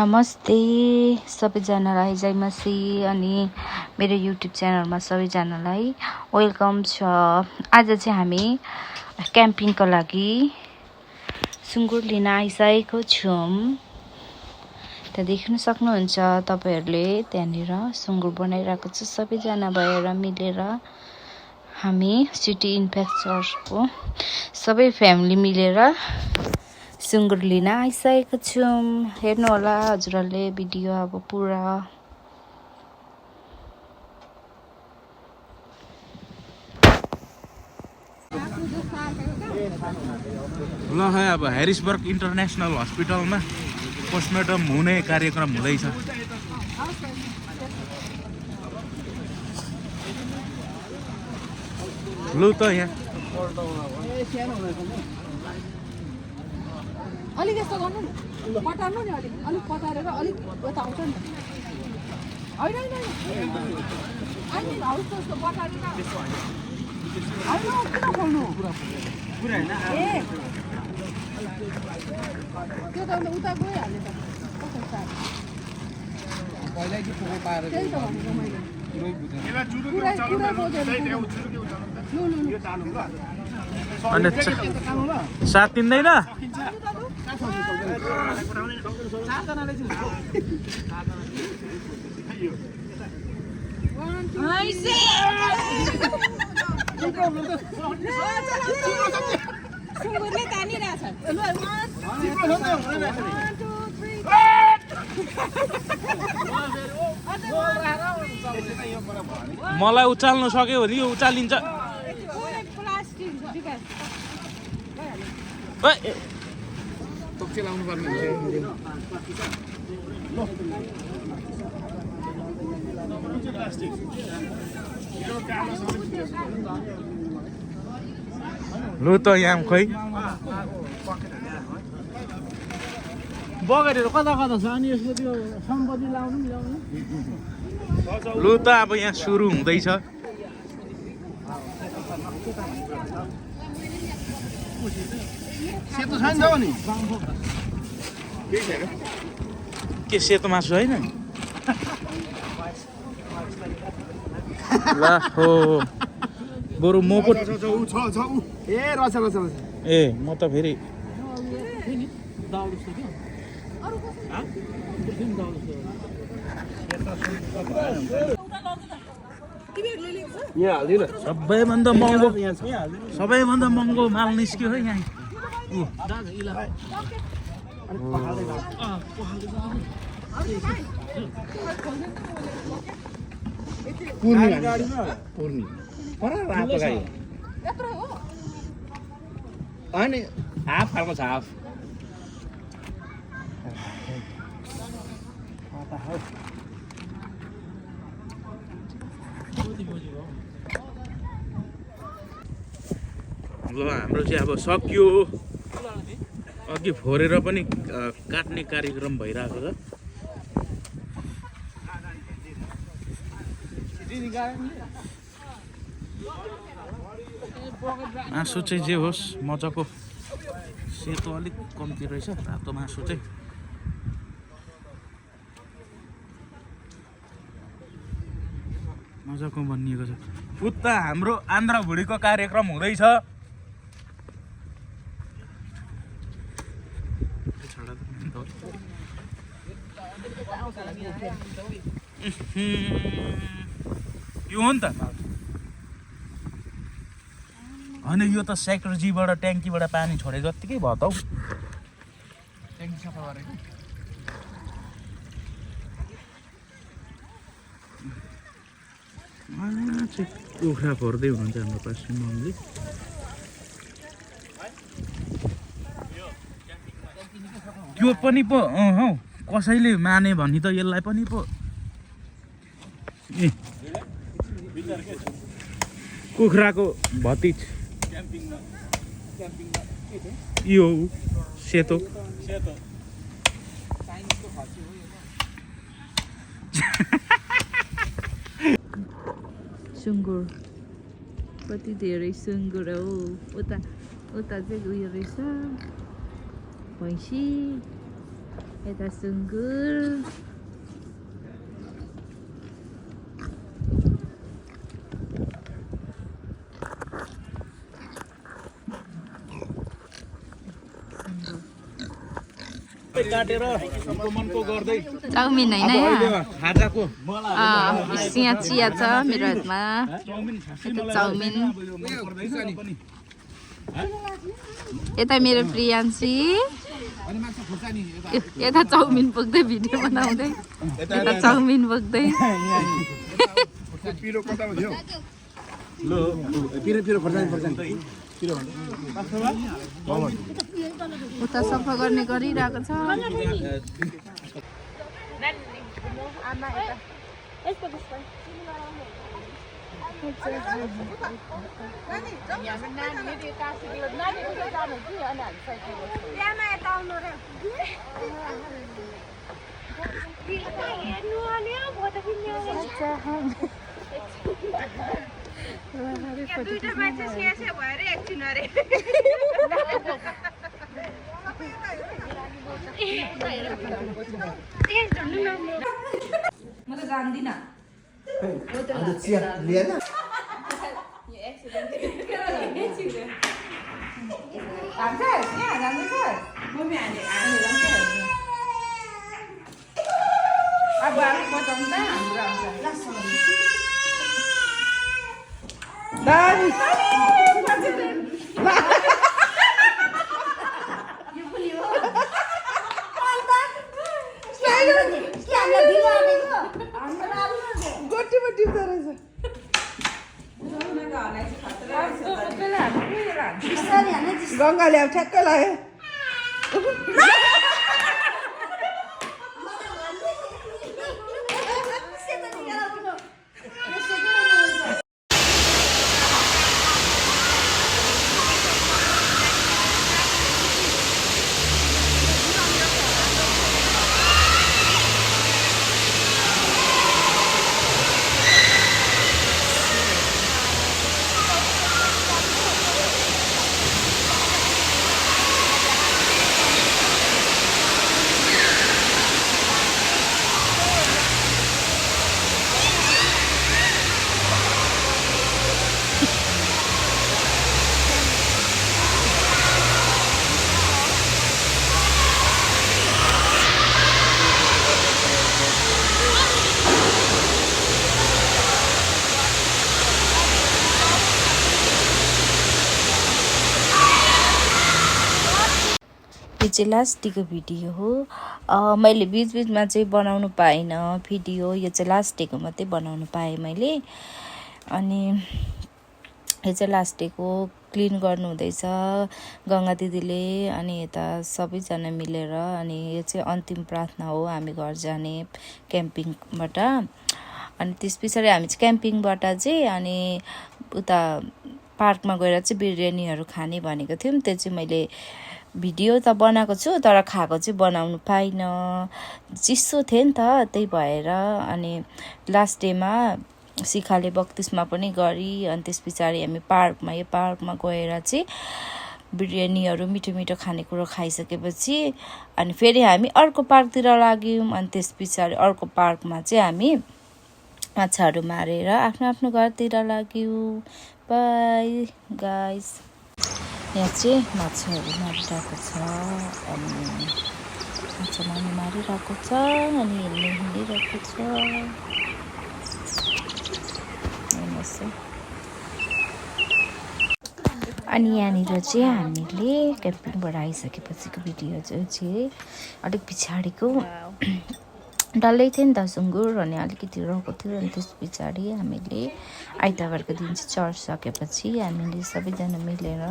नमस्ते सबैजनालाई जय मसी अनि मेरो युट्युब च्यानलमा सबैजनालाई वेलकम छ। आज चाहिँ हामी क्याम्पिङको लागि सुँगुर लिन आइसकेको छौँ। त देख्न सक्नुहुन्छ तपाईहरुले त्यहाँनिर सुँगुर बनाइरहेको छ। सबैजना भएर मिलेर हामी सिटी इम्प्याक्ट चर्चको सबै फ्यामिली मिलेर सुँगुर लिन आइसकेको छौँ। हेर्नु होला हजुरहरूले भिडियो अब पुरा। ल है अब ह्यारिसबर्ग इन्टरनेसनल हस्पिटलमा पोस्टमार्टम हुने कार्यक्रम हुँदैछ। लु त यहाँ अलिक यस्तो गर्नु नि, पटार्नु नि, अलिक पटारेर अलिक यता आउँछ नि। होइन होइन अहिले हौ जस्तो पटारेर होइन किन खोल्नु पुरा होइन ए त्यो त उता गइहाल्ने त कसरी सार पहिल्यै कि पोको पारेर त्यही त भनेको मैले पुरा बोझेर लु लु यो चालु ल अनि साथ दिँदैन सुँगुरले तानिरहेछ। मलाई उचाल्नु सक्यो भने यो उचालिन्छ। लाउनु पर्ने लु त यहाँ खोइ बगेटहरू कता कता छ अनि यसको त्यो सम्पत्ति लाउनु नि ल्याउनु। लु त अब यहाँ सुरु हुँदैछ। सेतो छैन त नि के सेतो मासु होइन ल हो बरु म पो ए रहेछ रहेछ रहेछ ए म त फेरि यहाँ हाल्दिन सबैभन्दा महँगो माल निस्क्यो है यहाँ। पूर्णी रातो गाई अनि हाफ खालको छ हाफ ल हाम्रो चाहिँ अब सक्यो। अघि फोरेर पनि काट्ने कार्यक्रम भइरहेको छ। मासु चाहिँ जे होस् मजाको सेतो अलिक कम्ती रहेछ, रातो मासु चाहिँ मजाको बनिएको छ। उता हाम्रो आन्ध्र भुँडीको कार्यक्रम हुँदैछ। यो हो नि त होइन यो त सेक्रेटरीबाट ट्याङ्कीबाट पानी छोडे जत्तिकै भयो त हौ। ट्याङ्की सफा गरेको कुखुरा फोर्दै हुनुहुन्छ हाम्रो पश्चिम बङ्गले। त्यो पनि पो हौ कसैले माने भने त यसलाई पनि पो कुखुराको भतिज यो सेतो सुँगुर कति धेरै सुँगुर हो। उता चाहिँ उयो रहेछ भैँसी यता सुँगुर काटेर मनको गर्दै चाउमिन होइन यहाँ खाजाको यहाँ चिया छ मेरो हातमा यता चाउमिन यता मेरो प्रियान्सी यता चाउमिन बोक्दै भिडियो बनाउँदै यता चाउमिन बोक्दै पिरो कता थियो लो पिरो फर्सानी उता सफा गर्ने गरिरहेको छ म त जान्दिनँ अब हामी बचाउनु त हाम्रो गङ्गाले अब ठ्याक्क लाग्यो यो चाहिँ लास्ट डेको भिडियो हो मैले बिचबिचमा चाहिँ बनाउनु पाइनँ भिडियो यो चाहिँ लास्ट डेको मात्रै बनाउनु पाएँ मैले अनि यो चाहिँ लास्ट डेको क्लिन गर्नु हुँदैछ गङ्गा दिदीले अनि यता सबैजना मिलेर अनि यो चाहिँ अन्तिम प्रार्थना हो हामी घर जाने क्याम्पिङबाट अनि त्यस पछाडि हामी चाहिँ क्याम्पिङबाट चाहिँ अनि उता पार्कमा गएर चाहिँ बिरयानीहरू खाने भनेको थियौँ त्यो चाहिँ मैले भिडियो त बनाएको छु तर खाएको चाहिँ बनाउनु पाइनँ चिसो थियो नि त त्यही भएर अनि लास्ट डेमा शिखाले बक्तिस्मा पनि गरी अनि त्यस पछाडि हामी यो पार्कमा गएर चाहिँ बिरयानीहरू मिठो मिठो खानेकुरो खाइसकेपछि अनि फेरि हामी अर्को पार्कतिर लाग्यौँ अनि त्यस पछाडि अर्को पार्कमा चाहिँ हामी माछाहरू मारेर आफ्नो आफ्नो घरतिर लाग्यौँ बाई गाइस यहाँ चाहिँ माछाहरू मारिरहेको छ अनि माछा मारिरहेको छ अनि हिँडिरहेको छ अनि यहाँनिर चाहिँ हामीले क्याम्पिङबाट आइसकेपछिको भिडियो चाहिँ अलिक पछाडिको डल्लै थियो नि त सुँगुर अनि अलिकति रहेको थियो अनि त्यस पछाडि हामीले आइतबारको दिन चाहिँ चर्च सकेपछि हामीले सबैजना मिलेर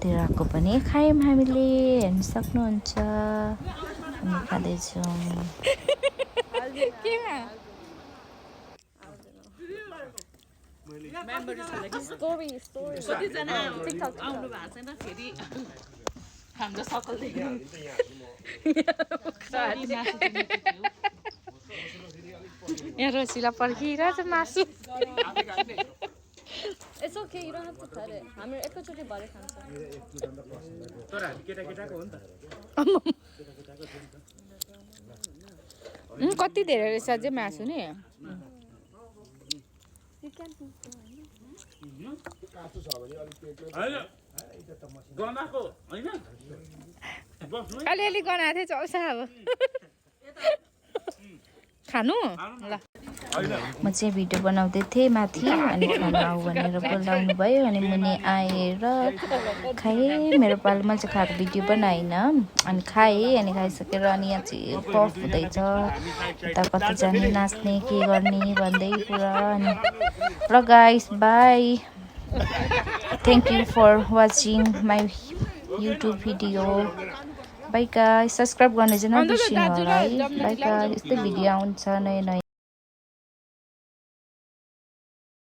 त्यो राको पनि खायौँ हामीले हेर्न सक्नुहुन्छ हामी खाँदैछौँ यहाँ रसिला पर्खिरहेछ मासु It's okay, you don't have to cut it. हामी एकैचोटि भरे खान्छ तर हामी केटाकेटाको हो नि त कति धेरै रहेछ अझै मासु नि अलिअलि गनाएको थिएँ चल्छ अब खानु ल म चाहिँ भिडियो बनाउँदै थिएँ माथि अनि खानु आऊ भनेर बोलाउनु भयो अनि मुनि आएर खाएँ मेरो पालो मैले चाहिँ खाएको भिडियो बनाएन अनि खाएँ अनि खाइसकेर अनि यहाँ चाहिँ पफ हुँदैछ यता कति जाने नाच्ने के गर्ने भन्दै पुरा अनि ल guys bye thank you for watching my YouTube video bye guys subscribe गर्ने चाहिँ नबिर्सिनु होला है बाई गाइस यस्तै भिडियो आउँछ नयाँ नयाँ